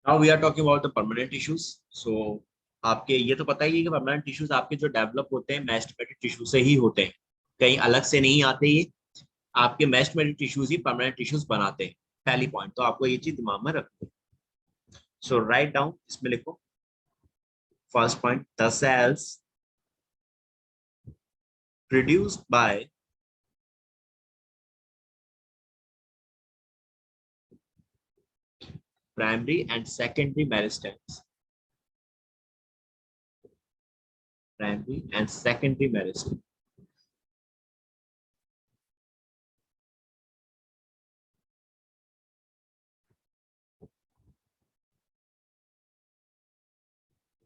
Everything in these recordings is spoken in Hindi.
Now we are talking about the permanent tissues. So आपके ये तो पता ही है कि परमानेंट टिश्यूज आपके जो डेवलप होते हैं मैस्टमेटिक टिश्यू से ही होते हैं, कहीं अलग से नहीं आते। ये आपके मैस्टमेटिक टिश्यूज ही परमानेंट टिश्यूज बनाते हैं। पहली पॉइंट तो आपको ये चीज दिमाग में रखनी है। सो राइट डाउन, इसमें लिखो first point, the cells produced by primary and secondary meristems. Primary and secondary meristem.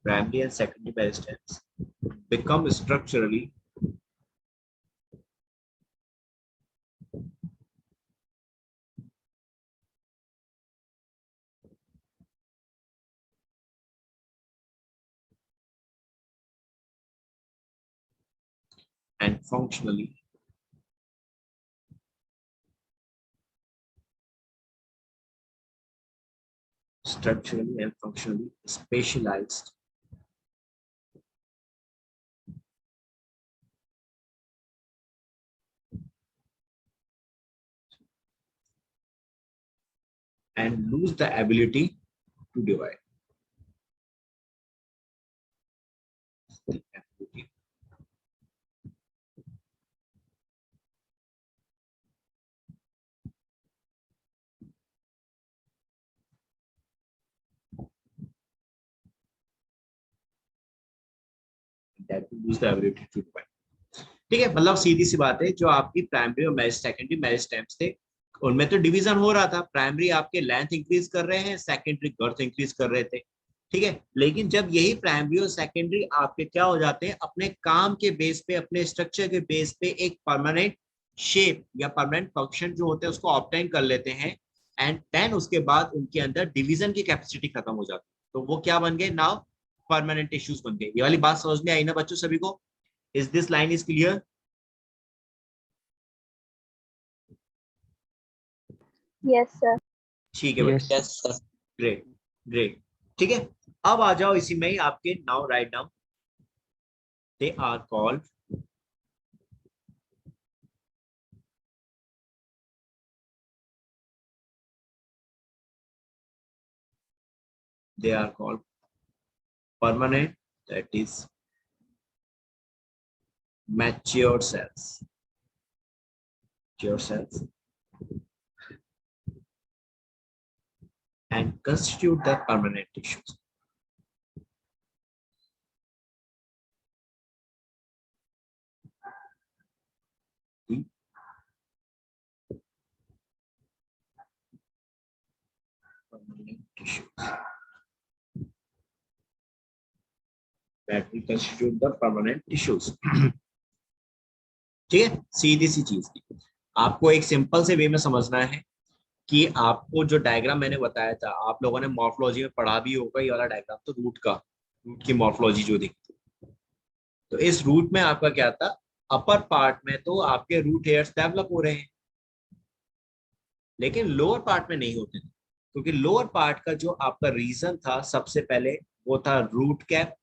Primary and secondary meristems become structurally and functionally specialized and lose the ability to divide. That will lose the ability to divide. ठीक है, मतलब सीधी सी बात है, जो आपकी प्राइमरी और सेकेंडरी मेरिस्टेम्स थे उनमें तो डिवीजन हो रहा था। प्राइमरी आपके लेंथ इंक्रीज कर रहे हैं, सेकेंडरी गर्थ इंक्रीज कर रहे थे। ठीक है, लेकिन जब यही प्राइमरी और सेकेंडरी आपके क्या हो जाते हैं, अपने काम के बेस पे, अपने स्ट्रक्चर के बेस पे एक परमानेंट शेप या परमानेंट फंक्शन जो होते हैं उसको ऑब्टेन कर लेते हैं, एंड देन उसके बाद उनके अंदर डिवीजन की कैपेसिटी खत्म हो जाती है, तो वो क्या बन गए, नाउ परमानेंट इश्यूज बन गए। ये वाली बात समझ में आई ना बच्चों सभी को? Is this line is clear? Yes sir. ठीक है बेटा, यस सर। Great great. ठीक है, अब आ जाओ इसी में ही आपके, now write down, they are called permanent, that is mature cells. Mature cells and constitute the permanent tissues. The permanent tissues that will constitute the permanent tissues. ठीक है, सीधी सी चीज थी, आपको एक सिंपल से वे में समझना है कि आपको जो डायग्राम मैंने बताया था, आप लोगों ने मॉर्फोलॉजी में पढ़ा भी होगा, ये वाला डायग्राम तो रूट का, रूट की मॉर्फोलॉजी जो दिखती, तो इस रूट में आपका क्या था, अपर पार्ट में तो आपके रूट हेयर्स डेवलप हो रहे हैं, लेकिन लोअर पार्ट में नहीं होते थे, क्योंकि लोअर पार्ट का जो आपका रीजन था सबसे पहले वो था रूट कैप।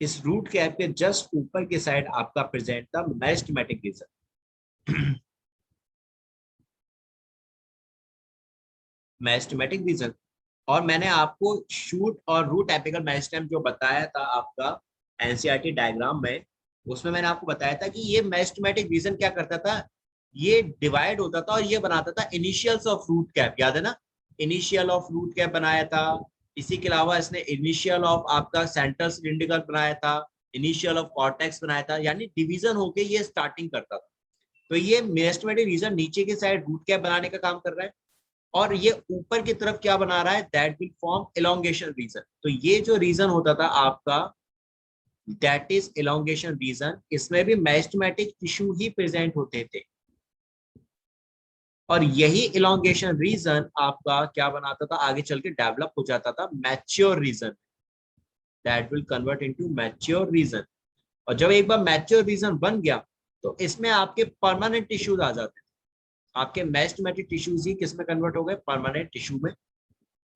इस रूट कैप के जस्ट ऊपर के साइड आपका प्रेजेंट था मेरिस्टेमेटिक रीजन। मेरिस्टेमेटिक रीजन, और मैंने आपको शूट और रूट एपिकल मेरिस्टेम जो बताया था आपका एनसीईआरटी डायग्राम में, उसमें मैंने आपको बताया था कि ये मेरिस्टेमेटिक रीजन क्या करता था, ये डिवाइड होता था और ये बनाता था इनिशियल्स ऑफ रूट कैप, याद है ना, इनिशियल ऑफ रूट कैप बनाया था। इसी के अलावा इसने इनिशियल ऑफ आपका सेंट्रल सिलिंड्रिकल बनाया था, इनिशियल ऑफ कॉर्टेक्स बनाया था, यानी डिवीजन होके ये स्टार्टिंग करता था। तो ये मेरिस्टेमेटिक रीजन नीचे के साइड रूट कैप बनाने का काम कर रहा है, और ये ऊपर की तरफ क्या बना रहा है, that will form elongation region. तो ये जो रीजन होता था आपका, दैट इज एलोंगेशन रीजन, इसमें भी मेरिस्टेमेटिक टिश्यू ही प्रेजेंट होते थे, और यही एलोंगेशन रीजन आपका क्या बनाता था, आगे चल के डेवलप हो जाता था mature region, that will convert into mature region. और जब एक बार मैच्योर रीजन बन गया तो इसमें आपके परमानेंट टिश्यूज आ जाते थे, आपके मेरिस्टेमेटिक टिश्यूज ही किस में कन्वर्ट हो गए, परमानेंट टिश्यू में।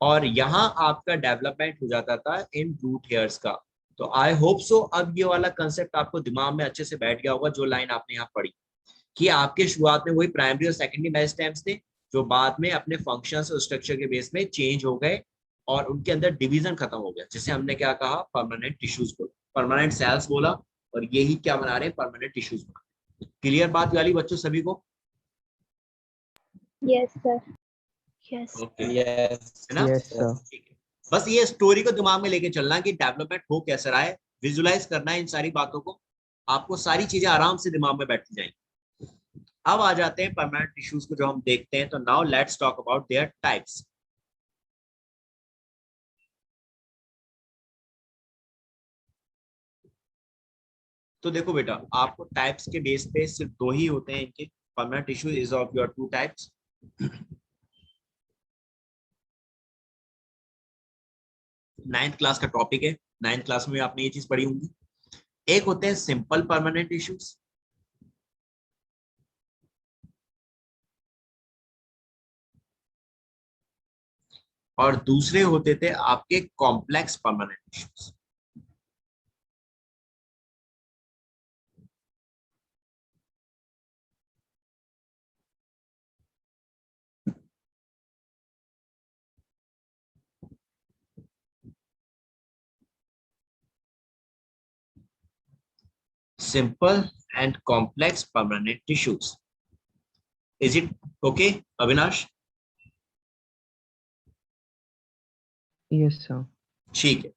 और यहाँ आपका डेवलपमेंट हो जाता था इन रूट हेयर्स का। तो आई होप सो अब ये वाला कंसेप्ट आपको दिमाग में अच्छे से बैठ गया होगा, जो लाइन आपने यहाँ पढ़ी कि आपके शुरुआत में वही प्राइमरी और सेकेंडरी मेरिस्टेम्स थे जो बाद में अपने फंक्शंस और स्ट्रक्चर के बेस में चेंज हो गए और उनके अंदर डिवीजन खत्म हो गया, जिसे हमने क्या कहा, परमानेंट टिश्यूज बोला, परमानेंट सेल्स बोला, और यही क्या बना रहे हैं, परमानेंट टिश्यूज बना रहे हैं। क्लियर बात वाली बच्चों सभी को? Yes, sir. Yes. Okay, yes है ना? Yes sir. ठीक है, बस ये स्टोरी को दिमाग में लेके चलना कि डेवलपमेंट हो कैसे रहा है, विजुलाइज करना है इन सारी बातों को, आपको सारी चीजें आराम से दिमाग में बैठ जाएंगी। अब आ जाते हैं परमानेंट टिश्यूज को जो हम देखते हैं। तो now let's talk about their types. तो देखो बेटा, आपको टाइप्स के बेस पे सिर्फ दो ही होते हैं इनके। Permanent tissue is of your two types. Ninth class का टॉपिक है, नाइन्थ क्लास में आपने ये चीज पढ़ी होंगी। एक होते हैं सिंपल परमानेंट टिश्यूज, और दूसरे होते थे आपके complex permanent tissues. Simple and complex permanent tissues. Is it okay Avinash? Yes sir. ठीक है,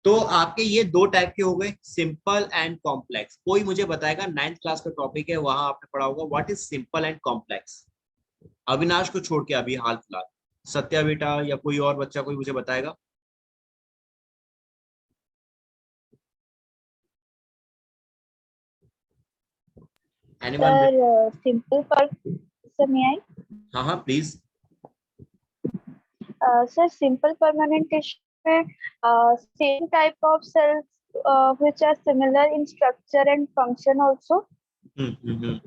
तो आपके ये दो टाइप के हो गए, सिंपल एंड कॉम्प्लेक्स। कोई मुझे बताएगा, नाइन्थ क्लास का टॉपिक है, वहां आपने पढ़ा होगा what is simple and complex. Avinash को छोड़ के अभी हाल फिलहाल, सत्या बेटा या कोई और बच्चा कोई मुझे बताएगा? Anyone? Sir, simple per. Sir, may I? हाँ हाँ please. Sir, simple permanent tissue में same type of cells which are similar in structure and function also. हम्म,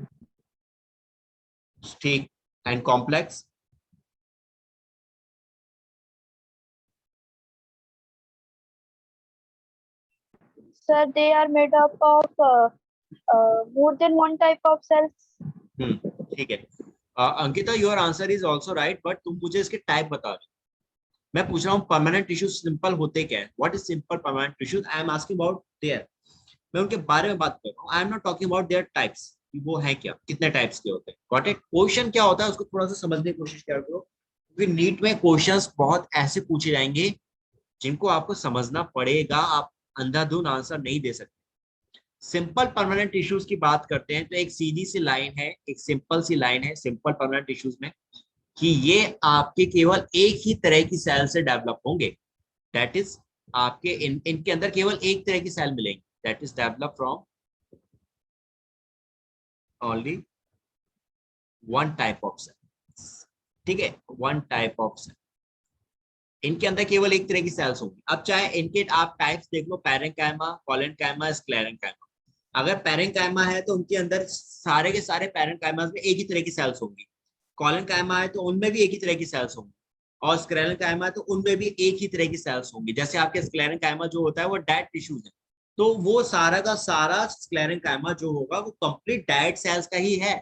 ठीक। And complex? Sir, they are made up of more than one type of cells. ठीक है। Ankita, your answer is also right, but तुम मुझे इसके टाइप बता रहे हो। मैं पूछ रहा हूँ परमानेंट टिश्यू सिंपल होते क्या है, what is simple permanent tissues, I am asking about their. मैं उनके बारे में बात कर रहा हूँ, I am not talking about their types, कि वो है क्या, कितने टाइप्स के होते हैं। Got it? क्वेश्चन क्या होता है उसको थोड़ा सा समझने की कोशिश करो, क्योंकि नीट में क्वेश्चंस बहुत ऐसे पूछे जाएंगे जिनको आपको समझना पड़ेगा, आप अंधाधुंध आंसर नहीं दे सकते। सिंपल परमानेंट टिश्यूज की बात करते हैं तो एक सीधी सी लाइन है, एक सिंपल सी लाइन है सिंपल परमानेंट टिश्यूज में, कि ये आपके केवल एक ही तरह की सेल से डेवलप होंगे। दैट इज आपके इनके अंदर केवल एक तरह की सेल मिलेंगी, that is develop from only one type of cell. ठीक है, वन टाइप ऑफ सेल, इनके अंदर केवल एक तरह की सेल्स होंगी। अब चाहे इनके आप टाइप्स देख लो, पैरेंकाइमा, कोलेनकाइमा, स्क्लेरेंकाइमा। अगर पैरेंकाइमा है तो उनके अंदर सारे के सारे पैरेंकाइमा में एक ही तरह की सेल्स होंगी। कोलेनकाइमा है तो उनमें भी एक ही तरह की सेल्स होंगी, और स्क्लेरेंकाइमा है तो उनमें भी एक ही तरह की सेल्स होंगी। जैसे आपके स्क्लेरेंकाइमा जो होता है वो डेड टिश्यूज है, तो वो सारा का सारा स्क्लेरेंकाइमा जो होगा वो कंप्लीट डेड सेल्स का ही है।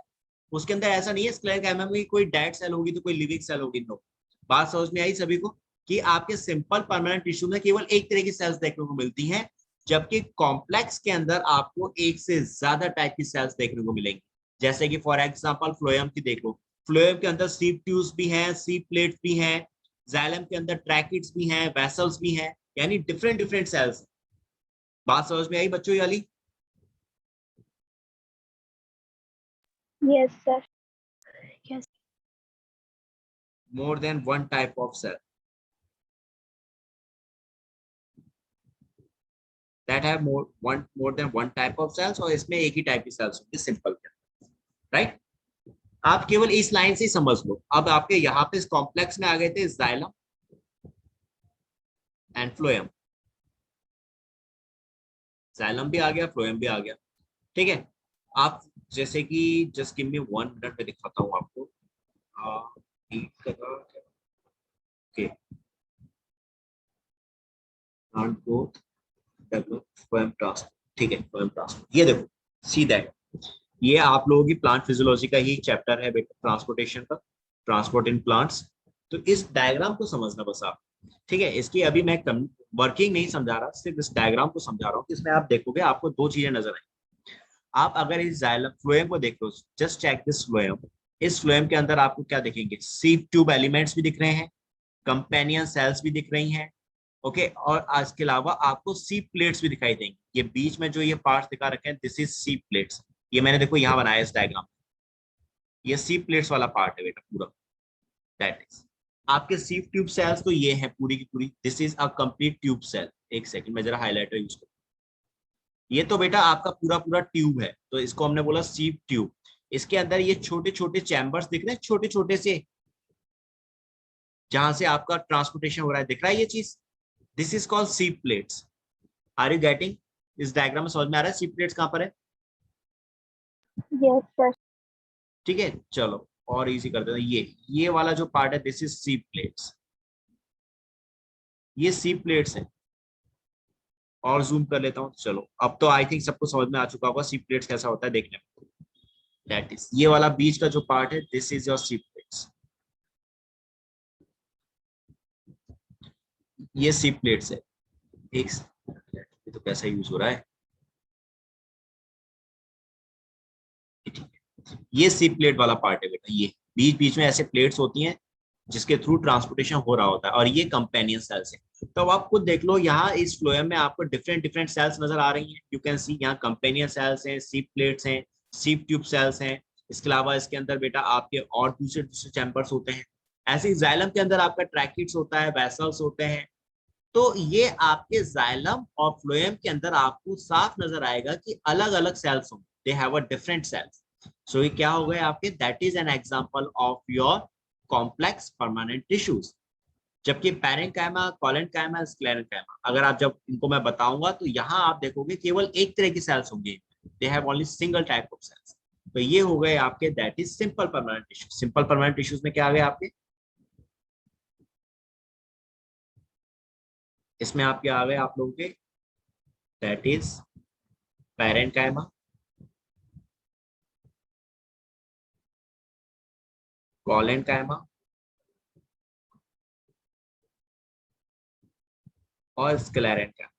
उसके अंदर ऐसा नहीं है स्क्लेरेंकाइमा में कोई डेड सेल होगी तो कोई लिविंग सेल होगी। नो। बात समझ में आई सभी को कि आपके सिंपल परमानेंट टिश्यू में केवल एक तरह की सेल्स देखने को मिलती हैं, जबकि कॉम्प्लेक्स के अंदर आपको एक से ज्यादा टाइप की सेल्स देखने को मिलेंगी। जैसे कि फॉर एग्जांपल फ्लोएम की देख लो, फ्लोएम के अंदर सीप ट्यूब्स भी हैं, सीप प्लेट्स भी हैं, जाइलम के अंदर ट्रैकिड्स भी हैं, वेसल्स भी हैं, यानी डिफरेंट डिफरेंट सेल्स। बात समझ में आई बच्चों ये वाली? Yes, sir. Yes. More than one type of cell that have more than one type of cells, और इसमें एक ही टाइप की सेल्स होंगी सिंपल के अंदर, राइट? आप केवल इस लाइन से समझ लो। अब आपके यहाँ पे इस कॉम्प्लेक्स में आ गए थे जाइलम एंड फ्लोएम, जाइलम भी आ गया, फ्लोएम भी आ गया। ठीक है, आप जैसे कि जस्ट गिव मी 1 मिनट में दिखाता हूँ आपको। Okay, plant growth develop phloem transport, ठीक है फ्लोएम ट्रांसपोर्ट। ये देखो सी दैट, ये आप लोगों की प्लांट फिजियोलॉजी का ही चैप्टर है बेटा, ट्रांसपोर्टेशन का, ट्रांसपोर्ट इन प्लांट्स। तो इस डायग्राम को समझना बस आप, ठीक है। इसकी अभी मैं वर्किंग नहीं समझा रहा, सिर्फ इस डायग्राम को समझा रहा हूँ। इसमें आप देखोगे आपको दो चीजें नजर आएंगी। आप अगर इस जाइलम फ्लोएम को देख लो, जस्ट चेक दिस फ्लोएम, इस फ्लोएम के अंदर आपको क्या दिखेंगे, सीड ट्यूब एलिमेंट्स भी दिख रहे हैं, कंपेनियन सेल्स भी दिख रही हैं, ओके। और इसके अलावा आपको सी प्लेट्स भी दिखाई देंगी। ये बीच में जो ये पार्ट दिखा रखे हैं, दिस इज सी प्लेट्स। ये मैंने देखो यहाँ बनाया इस डायग्राम, ये सी प्लेट्स वाला पार्ट है बेटा पूरा, दैट इज आपके सी ट्यूब सेल्स। तो ये है पूरी की पूरी, this is a complete tube cell. एक सेकंड में जरा हाईलाइटर यूज करूँ। ये तो बेटा आपका पूरा पूरा ट्यूब है, तो इसको हमने बोला सीप ट्यूब। इसके अंदर ये छोटे छोटे चैम्बर्स दिख रहे हैं, छोटे छोटे से, जहां से आपका ट्रांसपोर्टेशन हो रहा है, दिख रहा है ये चीज, this is called sieve plates. Are you getting? इस डायग्राम में समझ में आ रहा है सीप प्लेट्स कहां पर है? Yes, sir. ठीक है, चलो और इजी कर देते हैं। ये वाला जो पार्ट है, दिस इज सीप प्लेट्स, ये सीप प्लेट्स है। और जूम कर लेता हूँ, चलो अब तो आई थिंक सबको समझ में आ चुका होगा सीप प्लेट्स कैसा होता है देखने में। दैट इज ये वाला बीच का जो पार्ट है, दिस इज योर सीप प्लेट्स, ये सीप प्लेट्स है। एक ये तो कैसा यूज हो रहा है, ठीक है। ये सीप प्लेट वाला पार्ट है बेटा, ये बीच बीच में ऐसे प्लेट्स होती हैं जिसके थ्रू ट्रांसपोर्टेशन हो रहा होता है, और ये कंपेनियन सेल्स है। तो अब आप खुद देख लो, यहाँ इस फ्लोएम में आपको डिफरेंट डिफरेंट सेल्स नजर आ रही हैं। यू कैन सी यहाँ कंपेनियन सेल्स हैं, सीप प्लेट्स हैं, सीप ट्यूब सेल्स हैं। इसके अलावा इसके अंदर बेटा आपके और दूसरे दूसरे चैम्बर्स होते हैं। ऐसे जाइलम के अंदर आपका ट्रैकिट्स होता है, वेसल्स होते हैं। तो ये आपके जाइलम और फ्लोएम के अंदर आपको साफ नजर आएगा कि अलग अलग सेल्स होंगे, they have a different cells. So ये क्या हो गए आपके, that is an example of your complex permanent tissues. जबकि पैरेंकाइमा, कोलेनकाइमा, स्क्लेरेंकाइमा, अगर आप जब इनको मैं बताऊंगा तो यहाँ आप देखोगे केवल एक तरह की सेल्स होंगी, they have only single type of cells. तो ये हो गए आपके, that is simple permanent tissues. Simple permanent tissues में क्या आ गए आपके, इसमें आप क्या आ गए आप लोगों के, दैट इज पैरेंकाइमा, कोलेनकाइमा और स्क्लेरेंकाइमा।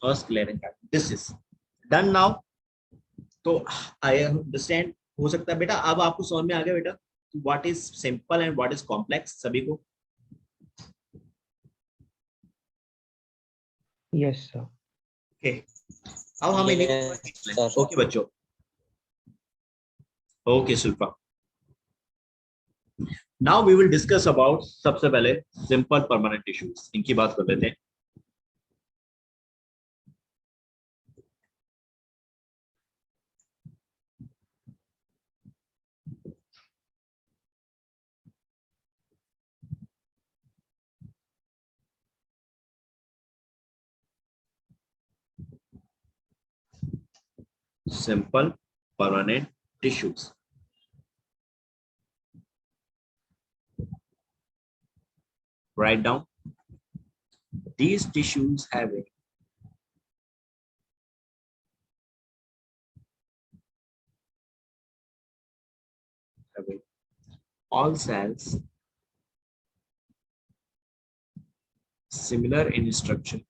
और sclerenchyma, this is done now. तो आई अंडरस्टैंड, हो सकता है बेटा अब आपको समझ में आ गया बेटा what is simple and what is complex सभी को। Yes, sir. ओके, अब हम इन्हीं Yes, sir. ओके बच्चों, okay Shilpa. Now we will discuss about, सबसे पहले सिंपल परमानेंट टिश्यूज, इनकी बात कर लेते हैं। Simple permanent tissues. Write down. These tissues having all cells similar in structure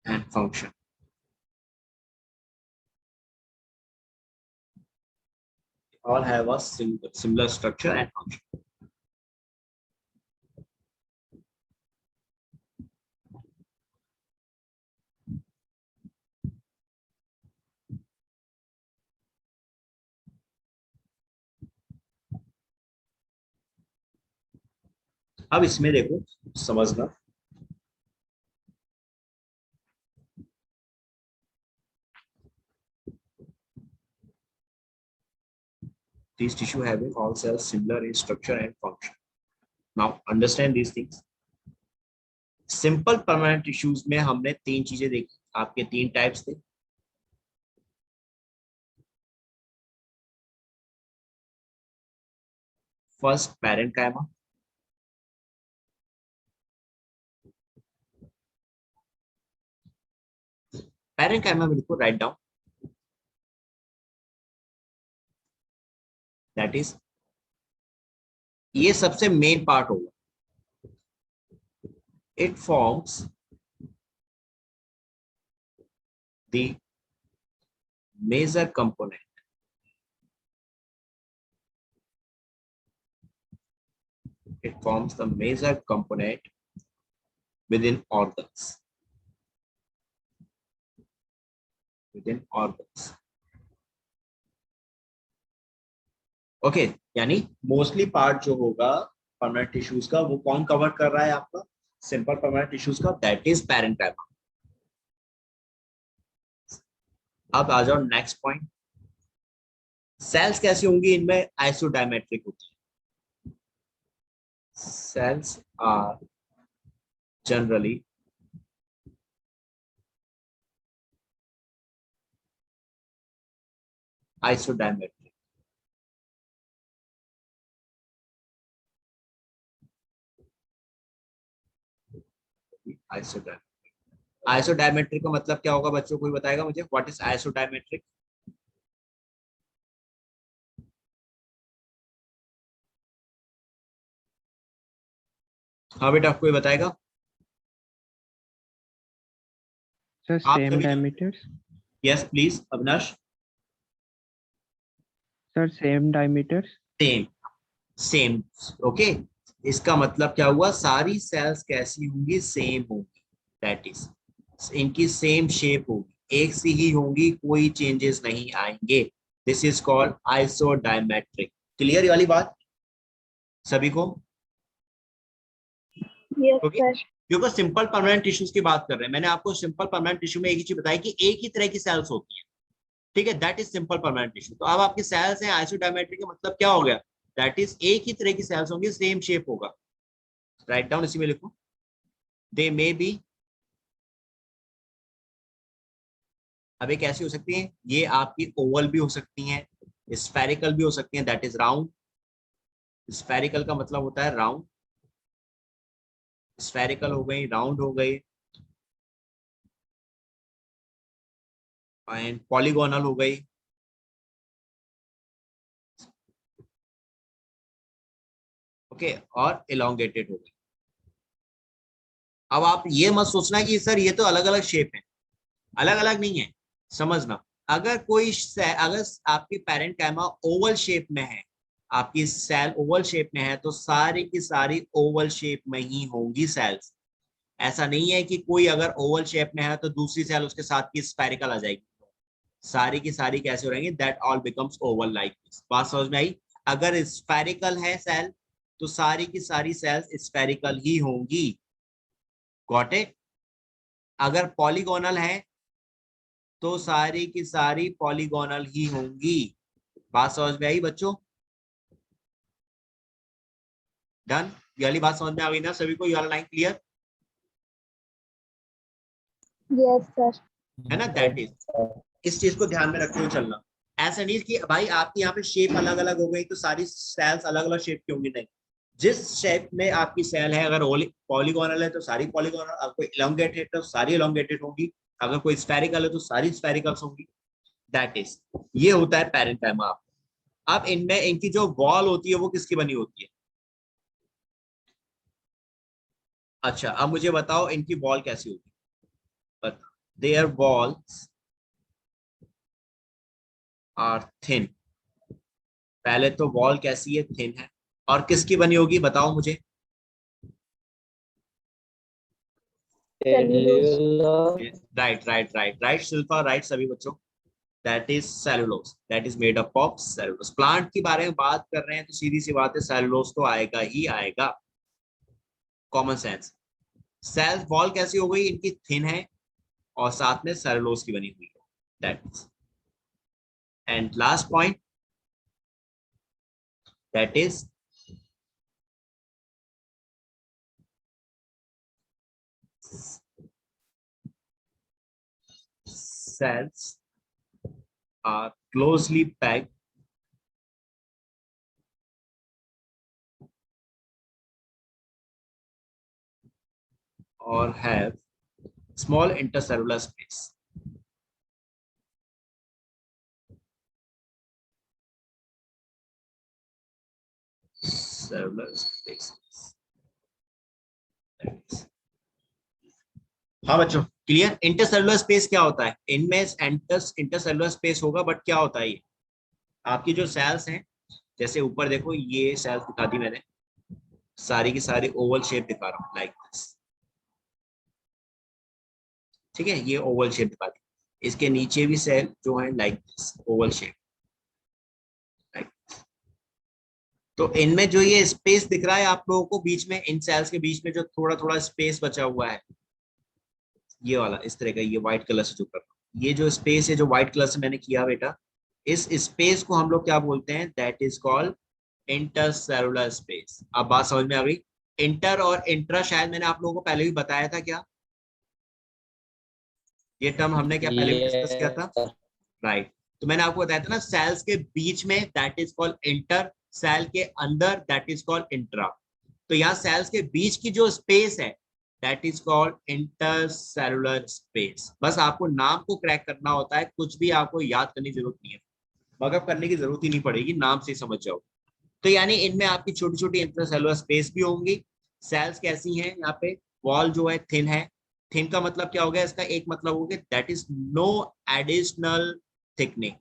and function. All have a similar structure and function. अब इसमें देखो समझना, these tissue having all cells similar in structure and function. Now understand these things. Simple permanent tissues में हमने तीन चीजें देखी, आपके तीन टाइप्स थे. फर्स्ट पैरेन्काइमा, पैरेन्काइमा में लिखो, राइट डाउन, दैट इज, ये सबसे मेन पार्ट होगा. It forms the major component. It forms the major component within organs. Within organs. Okay, यानी मोस्टली पार्ट जो होगा परमानेंट टिश्यूज का, वो कौन कवर कर रहा है आपका? सिंपल परमानेंट टिश्यूज का, दैट इज पैरेन्काइमा. अब आ जाओ नेक्स्ट पॉइंट. सेल्स कैसी होंगी इनमें? आइसोडायमेट्रिक होती है. Cells are generally isodiametric. Isodiametric. Isodiametric का मतलब क्या होगा बच्चों? कोई बताएगा मुझे? What is isodiametric? हाँ बेटा, कोई बताएगा? Sir, आप same सभी? diameters. Yes please Avinash. Sir, same diameters. Same. Same. Okay, इसका मतलब क्या हुआ? सारी सेल्स कैसी होंगी? सेम होंगी. दैट इज, इनकी सेम शेप होगी, एक सी ही होंगी, कोई चेंजेस नहीं आएंगे. This is called isodiametric. Clear ये वाली बात सभी को? Yes, okay, sir. क्योंकि सिंपल परमानेंट टिश्यूज की बात कर रहे हैं. मैंने आपको सिंपल परमानेंट टिश्यू में एक ही चीज बताई कि एक ही तरह की सेल्स होती है. ठीक है, that is simple permanent tissue. तो अब आपकी सेल्स हैं आइसोडायमेट्रिक का मतलब क्या हो गया? दैट इज एक ही तरह की सेल्स होंगी, सेम शेप होगा. राइट डाउन, इसी में लिखो. दे मे बी, अब ये कैसी हो सकती हैं? ये आपकी ओवल भी हो सकती हैं, स्फेरिकल भी हो सकती हैं, दैट इज राउंड. स्फेरिकल का मतलब होता है राउंड. स्फेरिकल हो गई, राउंड हो गई, एंड पॉलीगोनल हो गई. ओके, और इलोंगेटेड हो गई. अब आप ये मत सोचना कि सर ये तो अलग अलग शेप है. अलग अलग नहीं है, समझना. अगर कोई अगर आपकी पैरेन्काइमा ओवल शेप में है, आपकी सेल ओवल शेप में है, तो सारी की सारी ओवल शेप में ही होंगी सेल्स. ऐसा नहीं है कि कोई अगर ओवल शेप में है तो दूसरी सेल उसके साथ की स्फेरिकल आ जाएगी. सारी की सारी कैसे हो रहेंगी? That all becomes Oval like this. बात समझ में आई? अगर स्फेरिकल है सेल तो सारी की सारी सेल्स स्फेरिकल ही होंगी. Got it? अगर पॉलीगोनल है तो सारी की सारी पॉलीगोनल ही होंगी. बात समझ में आई बच्चों? डन. ये वाली बात समझ में आ गई ना सभी को? ये वाला लाइन क्लियर Yes, sir. है ना? दैट इज, इस चीज को ध्यान में रखते हुए चलना. ऐसा नहीं कि भाई आपकी यहाँ पे शेप अलग अलग हो गई तो सारी सेल्स अलग अलग शेप की होंगी. नहीं, जिस शेप में आपकी सेल है, अगर पॉलीगोनल है तो सारी पॉलीगोनल, अगर कोई इलोंगेटेड है तो सारी इलोंगेटेड होंगी, अगर कोई स्फेरिकल है तो सारी स्फेरिकल्स होंगी. दैट इज, ये होता है पैरेन्काइमा. अब इनमें इनकी जो वॉल होती है वो किसकी बनी होती है? अच्छा, अब मुझे बताओ इनकी वॉल कैसी होती है? बता. Their walls are thin. पहले तो वॉल कैसी है? थिन है. और किसकी बनी होगी बताओ मुझे? Cellulose. Right right right right Shilpa, right सभी बच्चों. That is cellulose. That is made up of cellulose. Plant के बारे में बात कर रहे हैं तो सीधी सी बात है, सेलुलोज तो आएगा ही आएगा. Common sense. सेल वॉल कैसी हो गई? इनकी थिन है और साथ में सेलुलोज की बनी हुई है. That is. And last point, that is cells are closely packed or have small intercellular space. Cellular spaces. हाँ बच्चों, क्लियर? इंटरसेलुलर स्पेस क्या होता है? इनमें इंटरसेलुलर स्पेस होगा, बट क्या होता है ये? आपकी जो सेल्स हैं, जैसे ऊपर देखो, ये सेल्स दिखा दी मैंने, सारी की सारी ओवल शेप दिखा रहा हूँ, लाइक दिस। ठीक है, ये ओवल शेप दिखा दी। इसके नीचे भी सेल जो है लाइक दिस, ओवल शेप। तो इनमें जो ये स्पेस दिख रहा है आप लोगों को बीच में, इन सेल्स के बीच में जो थोड़ा थोड़ा स्पेस बचा हुआ है, ये वाला इस तरह का, ये व्हाइट कलर से जो कर रहा हूं, ये जो स्पेस है जो व्हाइट कलर से मैंने किया बेटा, इस स्पेस को हम लोग क्या बोलते हैं? That is called intercellular space. अब बात समझ में आ गई? इंटर और इंट्रा शायद मैंने आप लोगों को पहले भी बताया था क्या? ये टर्म हमने क्या पहले भी डिस्कस किया था? राइट। तो मैंने आपको बताया था ना, सेल्स के बीच में that is called inter, cell के अंदर दैट इज कॉल्ड इंट्रा। तो यहाँ सेल्स के बीच की जो स्पेस है that is called intercellular space. बस आपको नाम को क्रैक करना होता है, कुछ भी आपको याद करने की जरूरत नहीं है, मगअप करने की जरूरत ही नहीं पड़ेगी, नाम से समझ जाओ। तो यानी इनमें आपकी छोटी छोटी इंटरसेलुलर स्पेस भी होंगी। सेल्स कैसी हैं? यहाँ पे वॉल जो है थिन है। थिन का मतलब क्या हो गया? इसका एक मतलब हो गया that is no additional thickening,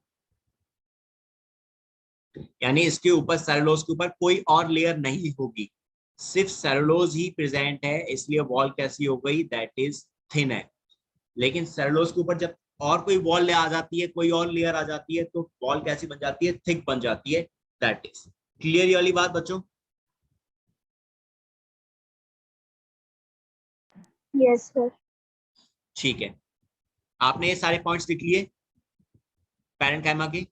यानी इसके ऊपर, सेलुलोज के ऊपर कोई और लेयर नहीं होगी, सिर्फ सेलुलोज ही प्रेजेंट है, इसलिए वॉल कैसी हो गई? दैट इज थिन है। लेकिन सेलुलोज के ऊपर जब और कोई वॉल आ जाती है, कोई और लेयर आ जाती है, तो वॉल कैसी बन जाती है? थिक बन जाती है। दैट इज क्लियर, ये वाली बात बच्चों? Yes, sir. ठीक है, आपने ये सारे पॉइंट्स लिख लिए पैरेन्काइमा के?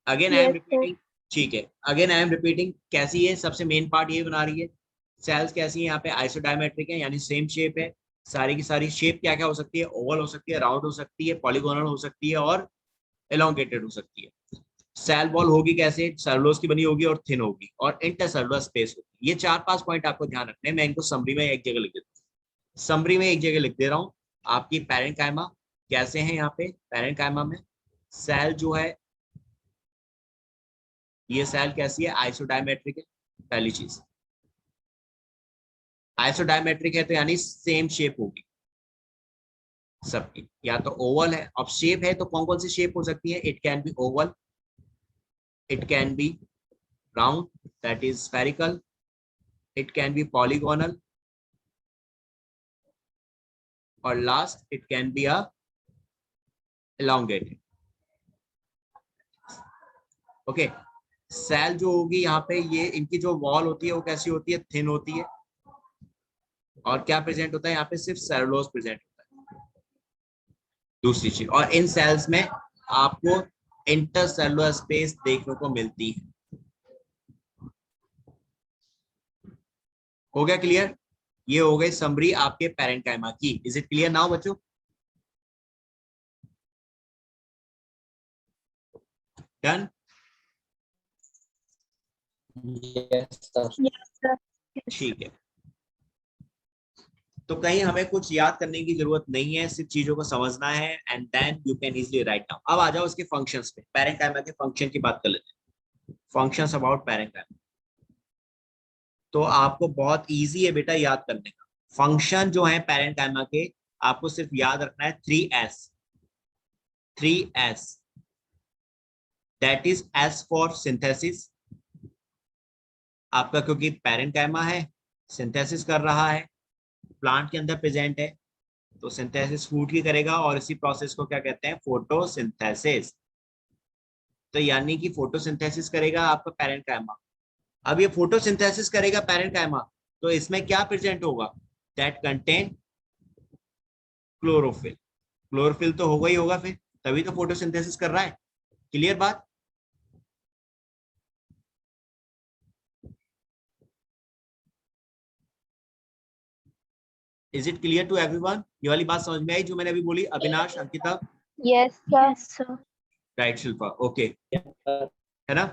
Again I am Yes, sir. Repeating. ठीक है, अगेन आई एम रिपीटिंग। कैसी है? सबसे मेन पार्ट ये बना रही है, सेल्स कैसी है? यहाँ पे आइसोडायमेट्रिक है, यानी सेम शेप है। सारी की सारी शेप क्या क्या हो सकती है? ओवल हो सकती है, राउंड हो सकती है, पॉलीगोनल हो सकती है, और एलोंगेटेड हो सकती है। सेल वॉल होगी कैसे? सेलुलोज की बनी होगी और थिन होगी, और इंटरसेलुलर स्पेस होगी। ये 4-5 पॉइंट आपको ध्यान रखने हैं। मैं इनको समरी में एक जगह लिख देता हूँ, समरी में एक जगह लिख दे रहा हूँ। आपकी पैरेन्काइमा कैसे है? यहाँ पे पैरेन्काइमा में सेल जो है, ये सेल कैसी है? आइसोडायमेट्रिक है। पहली चीज, आइसोडायमेट्रिक है तो यानी सेम शेप होगी सबकी, या तो ओवल है। अब शेप है तो कौन कौन सी शेप हो सकती है? It can be oval, it can be round that is spherical, it can be polygonal, और last it can be a elongated। Okay, cell जो होगी यहाँ पे, ये इनकी जो वॉल होती है वो कैसी होती है? थिन होती है। और क्या प्रेजेंट होता है यहाँ पे? सिर्फ सेलुलोज प्रेजेंट होता है। दूसरी चीज, और इन सेल्स में आपको इंटरसेलुलर स्पेस देखने को मिलती है। हो गया क्लियर? ये हो गई समरी आपके पैरेन्काइमा की। इज इट क्लियर नाउ बच्चों? Done? Yes, sir. Yes, sir. Yes. ठीक है, तो कहीं हमें कुछ याद करने की जरूरत नहीं है, सिर्फ चीजों को समझना है, and then you can easily write down. अब आ जाओ इसके फंक्शंस पे, पैरेन्काइमा के फंक्शन की बात कर लेते हैं। फंक्शंस अबाउट पैरेन्काइमा, तो आपको बहुत इजी है बेटा याद करने का। फंक्शन जो है पैरेन्काइमा के, आपको सिर्फ याद रखना है 3S। 3S that is S for synthesis. आपका क्योंकि पैरेन्काइमा है, सिंथेसिस कर रहा है, प्लांट के अंदर प्रेजेंट है, तो सिंथेसिस फूड की करेगा, और इसी प्रोसेस को क्या कहते हैं? फोटोसिंथेसिस। तो यानी कि फोटोसिंथेसिस करेगा आपका पैरेन्काइमा। अब ये फोटोसिंथेसिस करेगा पैरेन्काइमा, तो इसमें क्या प्रेजेंट होगा? That contain chlorophyll. क्लोरोफिल तो होगा ही होगा फिर, तभी तो फोटोसिंथेसिस कर रहा है। क्लियर बात? Is it clear to everyone? ये वाली बात समझ में आई जो मैंने अभी बोली? Avinash, Ankita, Yes, sir. Yes, sir. Right Shilpa, okay, है ना?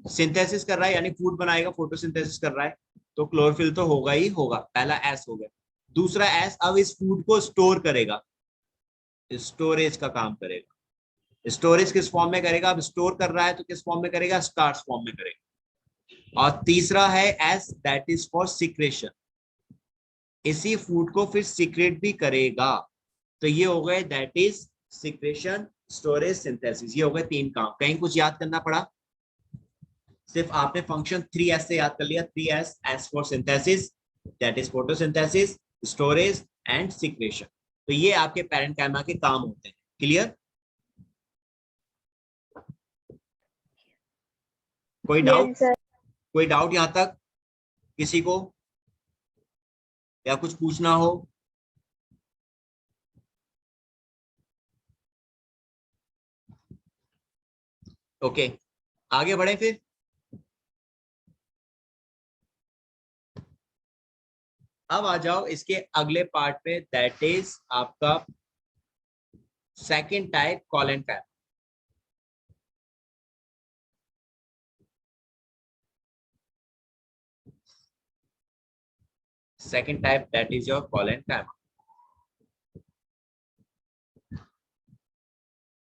सिंथेसिस कर रहा है यानी फूड बनाएगा, फोटोसिंथेसिस कर रहा है, तो क्लोरोफिल तो होगा ही होगा, पहला एस हो गया। दूसरा एस अब इस फूड को स्टोर करेगा, स्टोरेज का काम करेगा। स्टोरेज किस फॉर्म में करेगा? अब स्टोर कर रहा है तो किस फॉर्म में करेगा? स्टार्च फॉर्म में करेगा। और तीसरा है S, that is for secretion, इसी फूड को फिर सीक्रेट भी करेगा। तो ये हो गए that is secretion, storage, synthesis. ये हो गए 3 काम। कहीं कुछ याद करना पड़ा? सिर्फ आपने फंक्शन 3S से याद कर लिया। 3S, S for synthesis, that is photosynthesis, storage and secretion. तो ये आपके पैरेंकाइमा के काम होते हैं। क्लियर? कोई डाउट? Yes, sir. कोई डाउट यहां तक किसी को, या कुछ पूछना हो? ओके, आगे बढ़े फिर। अब आ जाओ इसके अगले पार्ट पे, दैट इज आपका second type, colon type. Second type that is your colon type.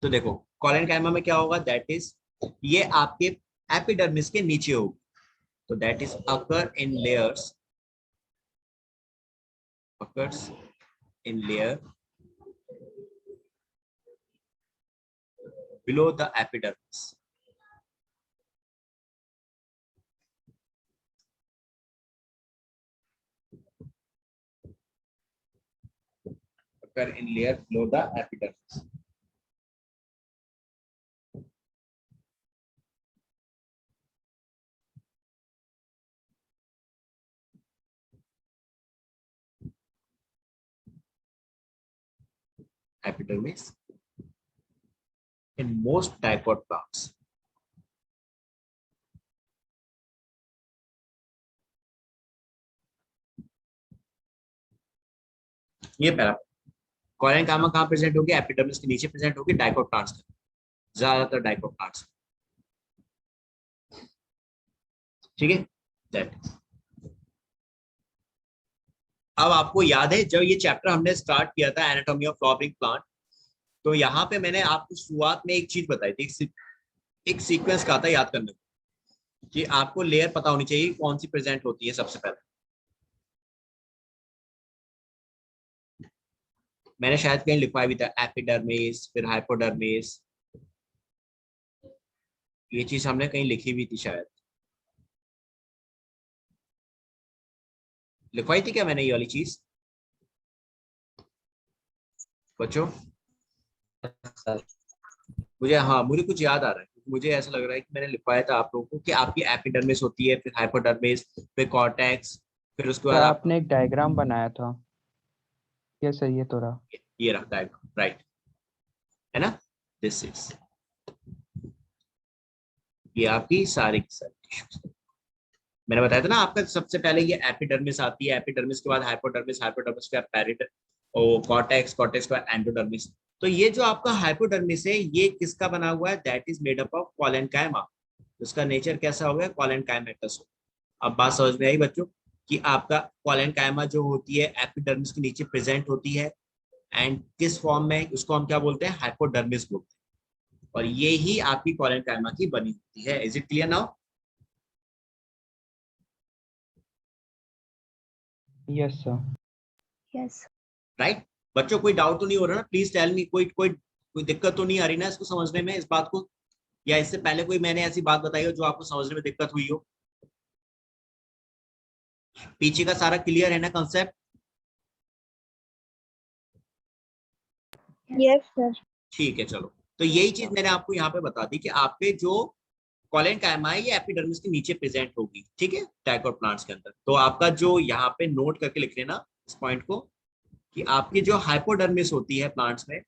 तो देखो कॉलन काइमा में क्या होगा, दैट इज ये आपके एपिडर्मिस के नीचे होगी, तो that is occur in layers, occurs in layer below the epidermis. Occur in layer below the epidermis. Epidermis in most dipod plants. ये पहला कॉलन काइमा कहाँ प्रेजेंट होगी? एपिडर्मिस के नीचे प्रेजेंट होगी, डाइकोट प्लांट्स में, ज्यादातर डाइकोट प्लांट्स। ठीक है, दैट। अब आपको याद है जब ये चैप्टर हमने स्टार्ट किया था, एनाटॉमी ऑफ फ्लावरिंग प्लांट, तो यहाँ पे मैंने आपको शुरुआत में एक चीज बताई थी, एक सीक्वेंस का था याद करने को, कि आपको लेयर पता होनी चाहिए कौन सी प्रेजेंट होती है सबसे पहले। मैंने शायद कहीं लिखवाया भी था, एपिडर्मिस, फिर हाइपोडर्मिस, ये चीज हमने कहीं लिखी भी थी शायद। लिखवाई थी क्या मैंने ये वाली चीज बच्चों? मुझे, हाँ, मुझे कुछ याद आ रहा है, मुझे ऐसा लग रहा है कि मैंने लिखवाया था आप लोगों को कि आपकी एपिडर्मिस होती है, फिर हाइपोडर्मिस, फिर कॉर्टेक्स, फिर उसके बाद आपने एक डायग्राम बनाया था, ये सही है थोड़ा? ये रहा डायग्राम, राइट, है ना? दिस इज, ये आपकी सारी की सारी टिश्यूज। मैंने बताया था ना आपका सबसे पहले ये एपिडर्मिस आती है, एपिडर्मिस के बाद हाइपोडर्मिस, हाइपोडर्मिस के बाद पेरिडर्मिस, और कॉर्टेक्स, कॉर्टेक्स के बाद एंडोडर्मिस। तो ये जो आपका हाइपोडर्मिस है ये किसका बना हुआ है? That is made up of collenchyma. उसका नेचर कैसा हो गया? कॉलेनकाइमेटस हो। अब बात समझ में आई बच्चों कि आपका कॉलेनकाइमा जो होती है एपिडर्मिस के नीचे प्रेजेंट होती है, एंड किस फॉर्म में? उसको हम क्या बोलते हैं? हाइपोडर्मिस बोलते हैं। और ये ही आपकी कॉलेनकाइमा की बनी होती है। Is it clear now? Yes sir. Yes. Right बच्चों, कोई डाउट तो नहीं हो रहा ना? प्लीज टेल मी, कोई दिक्कत तो नहीं आ रही ना इसको समझने में, इस बात को? या इससे पहले कोई मैंने ऐसी बात बताई हो जो आपको समझने में दिक्कत हुई हो? पीछे का सारा क्लियर है ना कंसेप्ट? Yes, sir. ठीक है, चलो। तो यही चीज मैंने आपको यहाँ पे बता दी कि आपके जो कॉलेनकाइमा है ये एपिडर्मिस के नीचे प्रेजेंट होगी, ठीक है, डाइकोट प्लांट्स के अंदर। तो आपका जो यहाँ पे नोट करके लिख लेना इस पॉइंट को, कि आपकी जो हाइपोडर्मिस होती है प्लांट्स में,